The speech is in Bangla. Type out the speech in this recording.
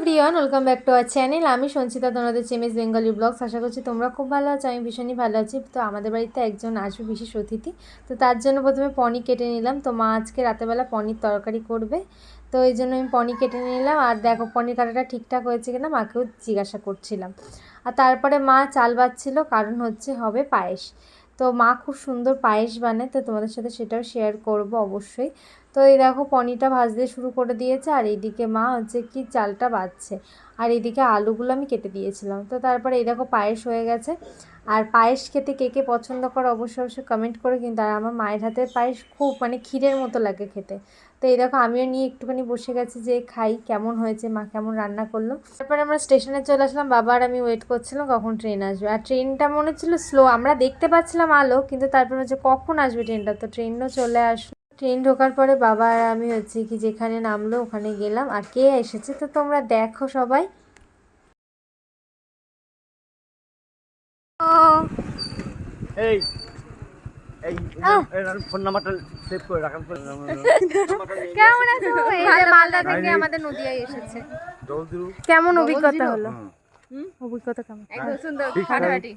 Everyone, welcome back to our channel. আমি সঞ্চিতা, তোমাদের চেমেস বেঙ্গলি ব্লগস। আশা করছি তোমরা খুব ভালো আছো, আমি ভীষণই ভালো আছি। তো আমাদের বাড়িতে একজন আসবে বিশেষ অতিথি, তো তার জন্য প্রথমে পনির কেটে নিলাম। তো মা আজকে রাতেরবেলা পনির তরকারি করবে, তো এই জন্য আমি পনির কেটে নিলাম। আর দেখো পনির কাটাটা ঠিকঠাক হয়েছে কিনা মাকেও জিজ্ঞাসা করছিলাম। আর তারপরে মা চাল বাচ্ছিল, কারণ হবে পায়েস। তো মা খুব সুন্দর পায়েস বানায়, তো তোমাদের সাথে সেটাও শেয়ার করব অবশ্যই। তো এই দেখো পনিরটা ভাজতে শুরু করে দিয়েছে, আর এইদিকে মা কি চালটা বাজছে, আর এইদিকে আলুগুলো আমি কেটে দিয়েছিলাম। তো তারপরে এই দেখো পায়েস হয়ে গেছে। আর পায়েস খেতে কে কে পছন্দ করে অবশ্যই অবশ্যই কমেন্ট করে। কিন্তু আর আমার মায়ের হাতের পায়েস খুব ক্ষীরের মতো লাগে খেতে। তো এই দেখো আমিও নিয়ে একটুখানি বসে গেছি যে খাই কেমন হয়েছে, মা কেমন রান্না করলো। তারপরে আমরা স্টেশনে চলে আসলাম, বাবা আর আমি ওয়েট করছিলাম কখন ট্রেন আসবে। আর ট্রেনটা মনে হচ্ছিলো স্লো, আমরা দেখতে পাচ্ছিলাম আলো, কিন্তু তারপরে হচ্ছে কখন আসবে ট্রেনটা। তো ট্রেনও চলে আসলো। ট্রেন ঢোকার পরে বাবা আর আমি যেখানে নামলো ওখানে গেলাম। আর কে এসেছে তো তোমরা দেখো সবাই। এই এই ফোন নাম্বারটা সেভ করে রাখার পর কেমন আছো? এই যে মালদা থেকে আমাদের নদিয়ায় এসেছে। কেমন অভিজ্ঞতা হলো? অভিজ্ঞতা কেমন? একদম সুন্দর ফাটাফাটি।